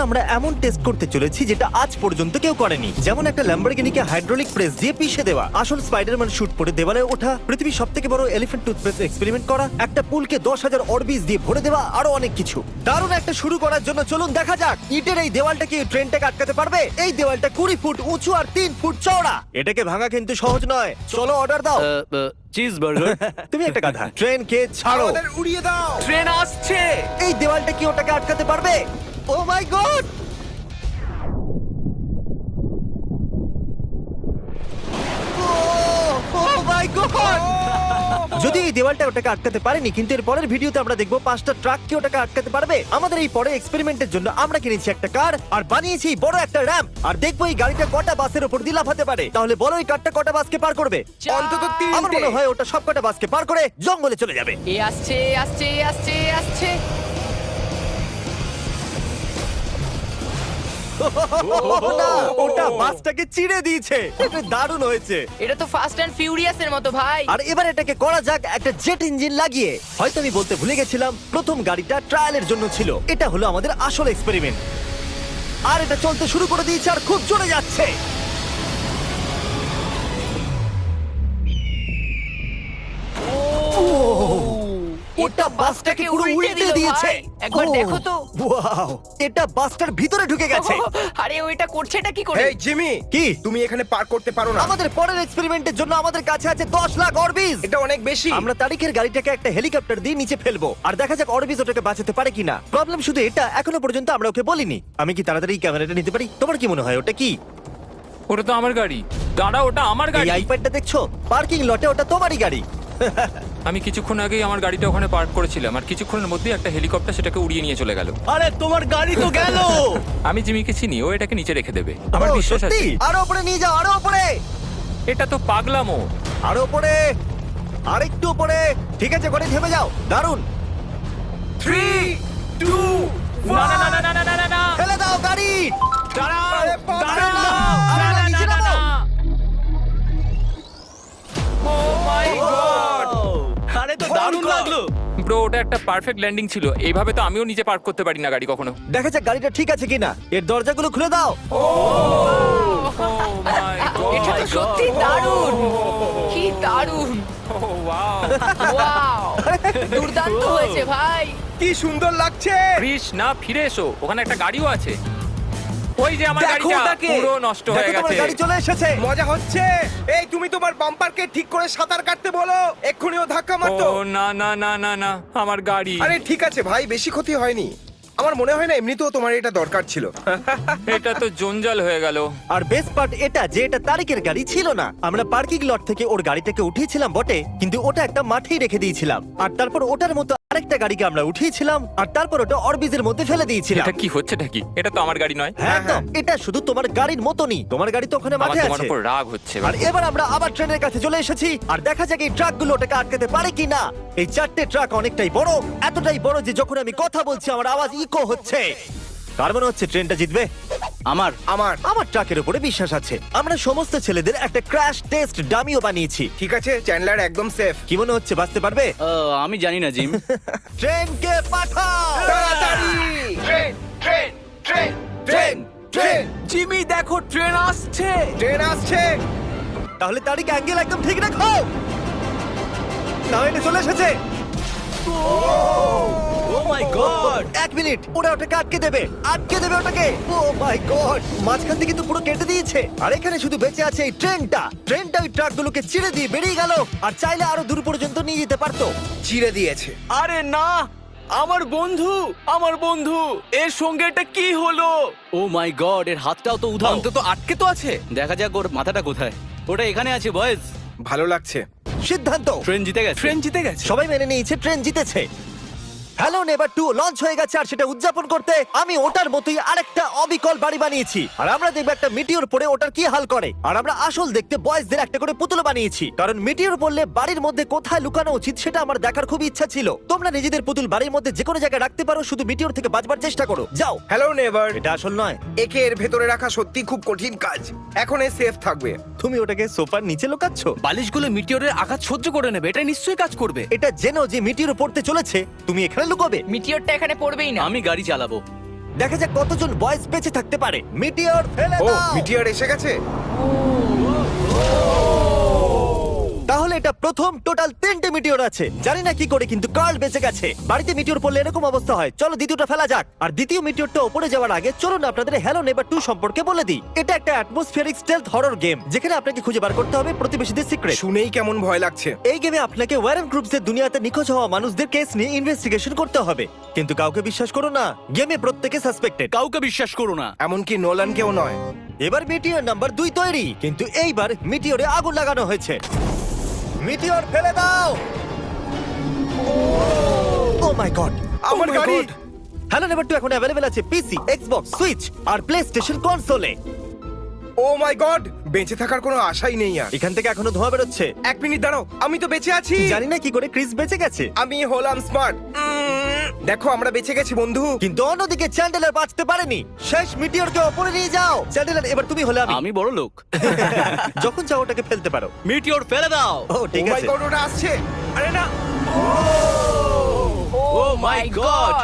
আমরা এমন টেস্ট করতে চলেছি যেটা আজ পর্যন্ত কেউ করেনি, যেমন একটা ল্যাম্বরগিনিকে হাইড্রোলিক প্রেস দিয়ে পিষে দেওয়া, আসল স্পাইডারম্যান শুট পরে দেওয়ালে ওঠা, পৃথিবীর সবথেকে বড় এলিফ্যান্ট টুথপেস্ট এক্সপেরিমেন্ট করা, একটা পুলকে 10,000 অরবিজ দিয়ে ভরে দেওয়া, আরো অনেক কিছু। দারুণ একটা শুরু করার জন্য চলুন দেখা যাক ইটের এই দেওয়ালটা কি ট্রেনটাকে আটকাতে পারবে। এই দেওয়ালটা 20 ফুট উঁচু আর 3 ফুট চওড়া। এটাকে ভাঙা কিন্তু সহজ নয়। চলো অর্ডার দাও। Cheese burger. তুমি একটা গাধা। ট্রেনকে ছাড়ো। আমাদের উড়িয়ে দাও। ট্রেন আসছে। এই দেওয়ালটা কি ওটাকে আটকাতে পারবে? ও মাই গড! যদি এই দেওয়ালটা ওটাকে আটকাতে পারেনি, কিন্তু এর পরের ভিডিওতে আমরা দেখবো 5টা ট্রাক কি ওটাকে আটকাতে পারবে। আমাদের এই পরে এক্সপেরিমেন্টের জন্য আমরা কিনেছি একটা কার আর বানিয়েছি বড় একটা র্যাম্প, আর দেখবো এই গাড়িটা কটা বাসের উপর দিয়ে লাফাতে পারে। তাহলে বলো এই কারটা কটা বাসকে পার করবে? অন্তত আমার 3টে। মনে হয় ওটা সব কটা বাসকে পার করে জঙ্গলে চলে যাবে। এ আসছে আসছে আসছে আসছে। না, ওটা বাসটাকে চিড়ে দিয়েছে। এটা দারুণ হয়েছে। এটা তো ফাস্ট অ্যান্ড ফিউরিয়াস এর মতো ভাই। আর এবার এটাকে করা যাক একটা জেট ইঞ্জিন লাগিয়ে। হয়তো আমি বলতে ভুলে গেছিলাম, প্রথম গাড়িটা ট্রায়ালের জন্য ছিল। এটা হলো আমাদের আসল এক্সপেরিমেন্ট। আর এটা চলতে শুরু করে দিয়েছে আর খুব জোরে যাচ্ছে। এটা বাসটাকে পুরো উল্টে দিল দিয়েছে। ভাই। একবার ও, দেখো তো। ওয়াও, এটা বাসটার ভিতরে ঢুকে গেছে। আরে ওইটা করছেটা কি করে? এই জিমি, কি? তুমি এখানে পার করতে পারো না। আমাদের পরের এক্সপেরিমেন্টের জন্য আমাদের কাছে আছে 10 লাখ অরবিজ। এটা অনেক বেশি। আমরা তারিখের গাড়িটাকে একটা হেলিকপ্টার দিয়ে নিচে ফেলবো আর দেখা যাক অরবিজ ওটাকে বাঁচাতে পারে কিনা। প্রবলেম শুধু এটা, এখনো পর্যন্ত আমরা ওকে বলিনি। আমি কি তাড়াতাড়ি এই ক্যামেরাটা নিতে পারি? তোমার কি মনে হয় ওটা কি? ওটা তো আমার গাড়ি। দাঁড়া, ওটা আমার এই গাড়ি। আইপ্যাডটা দেখছো? পার্কিং লটে ওটা তোমারই গাড়ি। আমি কিছুক্ষণ আগেই আমার গাড়িটা ওখানে পার্ক করেছিলাম, আর কিছুক্ষণের মধ্যেই একটা হেলিকপ্টার সেটাকে উড়িয়ে নিয়ে চলে গেল। আরে তোমার গাড়ি তো গেল। আমি জিমিকে চিনি, ও এটাকে নিচে রেখে দেবে, আমার ও, বিশ্বাস আছে। সত্যি? আরো উপরে নিয়ে যাও, আরো উপরে, এটা তো পাগলামো। আরো উপরে, আরেকটু উপরে। ঠিক আছে, করে থেমে যাও। দারুণ। 3 2 না না না না না না না না। ফেলে দাও গাড়ি। দাঁড়াও, আরে বাবা। দাঁড়াও। আরে না, না, নিচে না, না, নামো। না। Oh my God! আরে তো দারুণ লাগলো। ব্রো, ওটা একটা পারফেক্ট ল্যান্ডিং ছিল। এইভাবে তো আমিও নিচে পার্ক করতে পারি না গাড়ি কখনো। দেখা যাক গাড়িটা ঠিক আছে কিনা। এর দরজাগুলো খুলে দাও। Oh my God! এটা তো সত্যি দারুণ। কি দারুণ। Oh, wow! ওয়াও, দুর্দান্ত হয়েছে ভাই। কি সুন্দর লাগছে। কৃষ, না, ফিরে এসো, ওখানে একটা গাড়িও আছে। ওই যে আমার দেখো গাড়িটা ওটাকে। পুরো নষ্ট হয়ে দেখো তোমার গেছে। গাড়ি চলে এসেছে। মজা হচ্ছে। এই তুমি তোমার বাম্পারকে ঠিক করে সাঁতার কাটতে বলো, এক্ষুনি ও ধাক্কা ও মারতো। না না না না না, আমার গাড়ি। আরে ঠিক আছে ভাই, বেশি ক্ষতি হয়নি। আমার মনে হয় না এমনিতেও তোমার এটা দরকার ছিল। এটা তো জঞ্জাল হয়ে গেল। আর বেস্ট পার্ট এটা যে এটা তারিকের গাড়ি ছিল না। আমরা পার্কিং লট থেকে ওর গাড়িটাকে উঠিয়েছিলাম বটে, কিন্তু ওটা একটা মাঠেই রেখে দিয়েছিলাম। আর তারপর ওটার মতো আরেকটা গাড়িকে আমরা উঠিয়েছিলাম, আর তারপর ওটা অরবিজের মধ্যে ফেলে দিয়েছিলাম। এটা কি হচ্ছেটা কি? এটা তো আমার গাড়ি নয়। হ্যাঁ, একদম। এটা শুধু তোমার গাড়ির মতনই। তোমার গাড়ি তো ওখানে আমার মাঠে তোমার আছে। উপর রাগ হচ্ছে। আর এবার আমরা আবার ট্রেনের কাছে চলে এসেছি, আর দেখা যাক এই ট্রাকগুলো ওটাকে আটকাতে পারে কিনা। এই 4টে ট্রাক অনেকটাই বড়, এতটাই বড় যে যখন আমি কথা বলছি আমার আওয়াজ ইকো হচ্ছে। কার মনে হচ্ছে ট্রেনটা জিতবে? আমার আমার ট্রাকের উপরে বিশ্বাস আছে। আমরা সমস্ত ছেলেদের একটা ক্র্যাশ টেস্ট ডামিও বানিয়েছি। ঠিক আছে, চ্যান্ডলার একদম সেফ। কি মনে হচ্ছে বাঁচতে পারবে? আমি জানি না জিম। ট্রেনকে পাঠাও। তাড়াতাড়ি। Train train train train train Jimmy দেখো, ট্রেন আসছে। ট্রেন আসছে। তাহলে তারিখ অ্যাঙ্গেল একদম ঠিক রাখো। না, এটা চলে এসেছে। ও মাই গড! 1 মিনিট, ওরা ওটাকে আটকে দেবে ওটাকে। ও মাই গড! মাঝখান থেকে কিন্তু পুরো কেটে দিয়েছে। আর এখানে শুধু বেঁচে আছে এই ট্রেনটা ওই ট্রাকগুলোকে চিড়ে দিয়ে বেরিয়ে গেল, আর চাইলে আরো দূর পর্যন্ত নিয়ে যেতে পারতো। চিড়ে দিয়েছে। আরে না, আমার বন্ধু এর সঙ্গে এটা কি হলো? ও মাই গড, এর হাতটাও তো উধাও। অন্তত আটকে তো আছে। দেখা যাক ওর মাথাটা কোথায়। ওটা এখানে আছে বয়েজ। ভালো লাগছে। সিদ্ধান্ত, ট্রেন জিতে গেছে। সবাই মেনে নিয়েছে ট্রেন জিতেছে। হ্যালো নেভার 2 লঞ্চ হয়ে গেছে, আর সেটা উদযাপন করতে আমি ওটার মতোই আরেকটা অবিকল বাড়ি বানিয়েছি। আর আমরা দেখবো একটা মিটিওর পড়ে ওটার কি হাল করে। আর আমরা আসল দেখতে বয়েজদের একটা করে পুতুল বানিয়েছি, কারণ মিটিওর পড়লে বাড়ির মধ্যে কোথায় লুকানো উচিত সেটা আমার দেখার খুব ইচ্ছা ছিল। তোমরা নিজেদের পুতুল বাড়ির মধ্যে যে কোনো জায়গায় রাখতে পারো, শুধু মিটিওর থেকে বাঁচবার চেষ্টা করো। যাও। Hello never. এটা আসল নয়। একে এর ভেতরে রাখা সত্যি খুব কঠিন কাজ। এখন এ সেফ থাকবে। তুমি ওটাকে সোফার নিচে লুকাচ্ছ। বালিশগুলো মিটিওরের আঘাত সহ্য করে নেবে, এটা নিশ্চয়ই কাজ করবে। এটা জেনো যে মিটিওর পড়তে চলেছে, তুমি এখানে লুকোবে। মিটিওরটা এখানে পড়বেই না। আমি গাড়ি চালাবো। দেখা যাক কতজন বয়েজ বেঁচে থাকতে পারে। মিটিওর ফেলে ও দাও। মিটিয়ার এসে গেছে। তাহলে এটা প্রথম টোটাল 3টে মিটিওর আছে। জানি না কি করে, কিন্তু কার্ল বেঁচে গেছে। বাড়িতে মিটিওর পড়লে এরকম অবস্থা হয়। চলো দ্বিতীয়টা ফেলা যাক। আর দ্বিতীয় মিটিওরটা উপরে যাওয়ার আগে চলুন আপনাদের হ্যালো নেভার 2 সম্পর্কে বলে দিই। এটা একটা অ্যাটমসফিয়ারিক স্টেলথ হরর গেম, যেখানে আপনাকে খুঁজে বার করতে হবে প্রতিবেশীদের সিক্রেট। শুনেই কেমন ভয় লাগছে। এই গেমে আপনাকে ওয়ারেন গ্রুপসের দুনিয়াতে নিখোঁজ হওয়া মানুষদের কেস নিয়ে ইনভেস্টিগেশন করতে হবে। কিন্তু কাউকে বিশ্বাস করো না, গেমে প্রত্যেকে সাসপেক্টেড। কাউকে বিশ্বাস করো না। এমনকি নোলানকেও নয়। এবার মিটিওর নাম্বার 2 তৈরি, কিন্তু এইবার মিটিওরে আগুন লাগানো হয়েছে। মিটিওর ফেলে দাও। ও মাই গড, আমার গাড়ি। হ্যালো নেভার 2 এখন অ্যাভেলেবল আছে পিসি, Xbox, switch R PlayStation কনসোলে। O my god, বেঁচে থাকার কোনো আশাই নেই আর। এখান থেকে এখনো ধোঁয়া বেরোচ্ছে। 1 মিনিট দাঁড়াও, আমি তো বেঁচে আছি। জানি না কি করে ক্রিস বেঁচে গেছে, আমি হলাম স্মার্ট। দেখো আমরা বেঁচে গেছি বন্ধু। কিন্তু অন্যদিকে চ্যান্ডেলার বাঁচতে পারেনি। শেষ মিটিওরকে ওপরে নিয়ে যাও। চ্যান্ডেলার, এবার তুমি হলে আমি। আমি বড় লোক। যখন চাও ওটাকে ফেলতে পারো। মিটিওর ফেলে দাও। ও ঠিক ও মাই আছে। গড, ওটা আসছে। আরে না, ও মাই গড।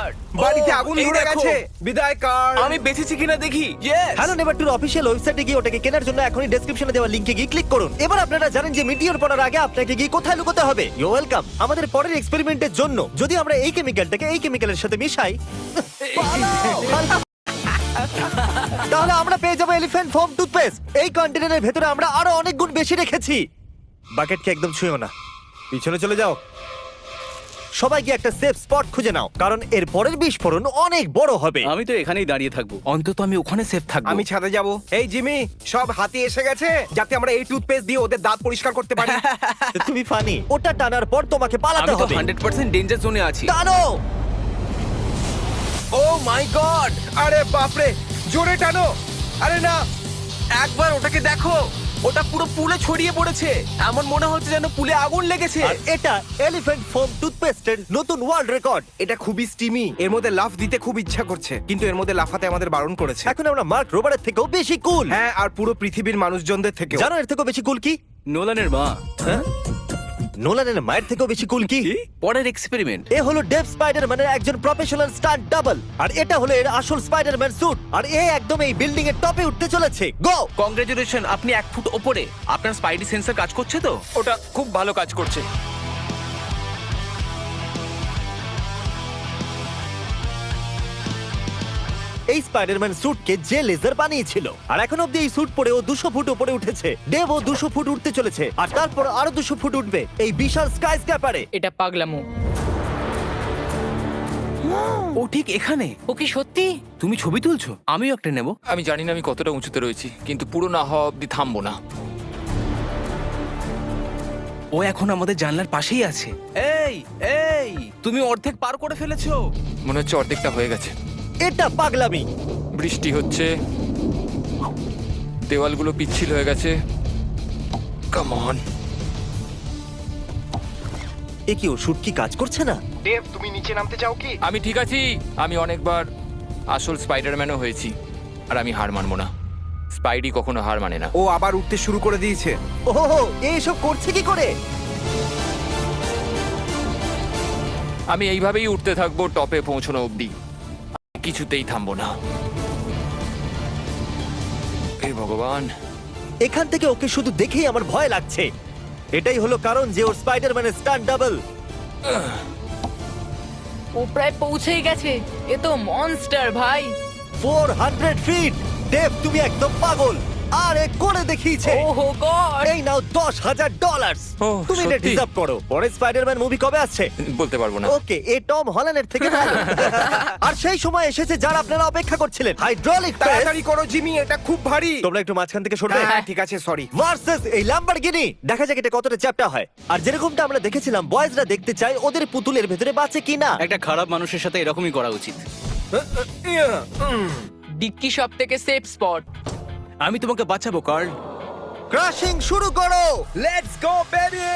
বাড়িতে আগুন এই ধরে দেখো। গেছে। বিদায় কার। আমি বেঁচেছি কিনা দেখি। ইয়েস। হ্যালো নেভার 2 অফিসিয়াল ওয়েবসাইটে গিয়ে ওটাকে কেনার জন্য এখনই ডেসক্রিপশনে দেওয়া লিংকে গিয়ে ক্লিক করুন। এবার আপনারা জানেন যে মিটিওর পড়ার আগে আপনাকে গিয়ে কোথায় লুকোতে হবে। You welcome. আমাদের পরের এক্সপেরিমেন্টের জন্য যদি আমরা এই কেমিক্যালটাকে এই কেমিক্যালের সাথে মিশাই, তাহলে আমরা পেয়ে যাবো এলিফ্যান্ট ফোম টুথপেস্ট। এই কন্টেনারের ভেতরে আমরা আরো অনেক গুণ বেশি রেখেছি। বাকেটকে একদম ছুঁয়ো না, পিছনে চলে যাও। সবাই গিয়ে একটা সেফ স্পট খুঁজে নাও, কারণ এর পরের বিস্ফোরণ অনেক বড় হবে। আমি তো এখানেই দাঁড়িয়ে থাকবো। অন্তত আমি ওখানে সেফ থাকবো। আমি ছাদে যাব। এই জিমি, সব হাতি এসে গেছে যাতে আমরা এই টুথপেস্ট দিয়ে ওদের দাঁত পরিষ্কার করতে পারি। তুমি ফানি। ওটা টানার পর তোমাকে পালাতে আমি তো হবে। 100% ডেঞ্জার জোনে আছি। টানো। ও মাই গড, আরে বাপরে, জোরে টানো। আরে না, একবার ওটাকে দেখো, ওটা পুরো পুলে ছড়িয়ে পড়েছে। এমন মনে হচ্ছে যেন পুলে আগুন লেগেছে। আর এটা এলিফ্যান্ট ফোম টুথপেস্টের নতুন ওয়ার্ল্ড রেকর্ড। এটা খুবই স্টিমি। এর মধ্যে লাফ দিতে খুব ইচ্ছা করছে, কিন্তু এর মধ্যে লাফাতে আমাদের বারণ করেছে। এখন আমরা মার্ক রোবারের থেকেও বেশি কুল। হ্যাঁ, আর পুরো পৃথিবীর মানুষজনদের থেকে। জানো এর থেকেও বেশি কুল কি? নোলানের মা। হ্যাঁ? নোলানের মায়ের থেকেও বেশি কুল কি? পরের এক্সপেরিমেন্ট। এ হলো ডেভ স্পাইডারম্যানের একজন প্রফেশনাল স্টান্ট ডাবল, আর এটা হলো এর আসল স্পাইডারম্যান স্যুট। আর এ একদম এই বিল্ডিং এর টপে উঠতে চলেছে। গো! কংগ্রেচুলেশন, আপনি 1 ফুট ওপরে। আপনার স্পাইডি সেন্সর কাজ করছে তো? ওটা খুব ভালো কাজ করছে। এই স্পাইডারম্যান স্যুটকে যে লেজার বানিয়েছিল, আর এখন অব্দি এই স্যুট পরে ও 200 ফুট উপরে উঠেছে। ডেভ ও 200 ফুট উঠতে চলেছে, আর তারপর আরো 200 ফুট উঠবে এই বিশাল স্কাই স্ক্যাপারে। এটা পাগলামো। ও ঠিক এখানে। ও কি সত্যি? তুমি ছবি তুলছো? আমিও একটা নেব। আমি জানি না আমি কতটা উঁচুতে রয়েছি, কিন্তু পুরো না হওয়া অব্দি থামবো না। ও এখন আমাদের জানলার পাশেই আছে। এই এই, তুমি অর্ধেক পার করে ফেলেছো। মনে হচ্ছে অর্ধেকটা হয়ে গেছে। এটা পাগলামি। বৃষ্টি হচ্ছে, দেওয়ালগুলো পিচ্ছিল হয়ে গেছে। Come on. এ কি, ও শুট কি কাজ করছে না? ডেভ, তুমি নিচে নামতে চাও কি? আমি ঠিক আছি। আমি অনেকবার আসল স্পাইডারম্যানও হয়েছি, আর আমি হার মানবো না। স্পাইডি কখনো হার মানে না। ও আবার উঠতে শুরু করে দিয়েছে। ওহো, এসব করছে কি করে? আমি এইভাবেই উঠতে থাকবো টপে পৌঁছানো অবধি। কিছুতেই থামবো না। হে ভগবান। এখান থেকে ওকে শুধু দেখেই আমার ভয় লাগছে। এটাই হলো কারণ যে ওর স্পাইডারম্যানের স্টান্ট ডাবল। ও প্রায় পৌঁছেই গেছে। এ তো মনস্টার ভাই। 400 ফিট। ডেভ, তুমি একদম পাগল। আর এ করে দেখিয়েছে। ওহো গড। এই নাও $10,000। ও, তুমি এটা সত্যি? ডিজার্ভ করো। পরে স্পাইডারম্যান মুভি কবে আসছে? বলতে পারবো না। ওকে, এ টম হল্যান্ডের থেকে ভালো। আর সেই সময় এসেছে যারা আপনারা অপেক্ষা করছিলেন। Hydraulic press. তাড়াতাড়ি করো জিমি, এটা খুব ভারী। তোমরা একটু মাঝখান থেকে সরবে। হ্যাঁ ঠিক আছে, সরি। ভার্সেস এই ল্যাম্বরগিনি। দেখা যাক এটা কতটা চ্যাপ্টা হয়। আর যেরকমটা আমরা দেখেছিলাম, বয়েজরা দেখতে চায় ওদের পুতুলের ভেতরে বাঁচে কিনা। একটা খারাপ মানুষের সাথে এরকমই করা উচিত। ডিক্কি সব থেকে সেফ স্পট। আমি তোমাকে বাঁচাবো কার্ল। ক্রাশিং শুরু করো। Let's go baby.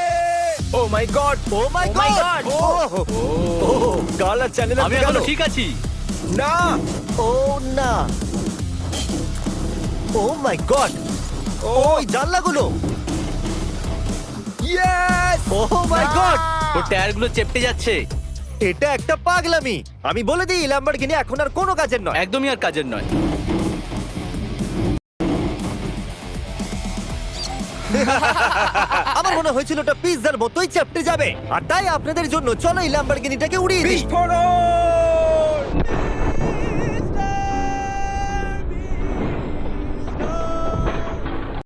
Oh my God, oh my Oh my God. God! Oh colour channel আমি এখনো ঠিক আছি। না। ও না। Oh my God. ওই জানলাগুলো। ইয়েস। O my god. ওর টায়ারগুলো চেপটে যাচ্ছে। এটা একটা পাগলামি। আমি বলে দিই ল্যাম্বরগিনি এখন আর কোনো কাজের নয়। একদমই আর কাজের নয়। আমার মনে হয়েছিল ওটা পিৎজার মতোই চেপটে যাবে, আর তাই আপনাদের জন্য চলো এই ল্যাম্বরগিনিটাকে উড়িয়ে দিই। বিস্ফোরণ!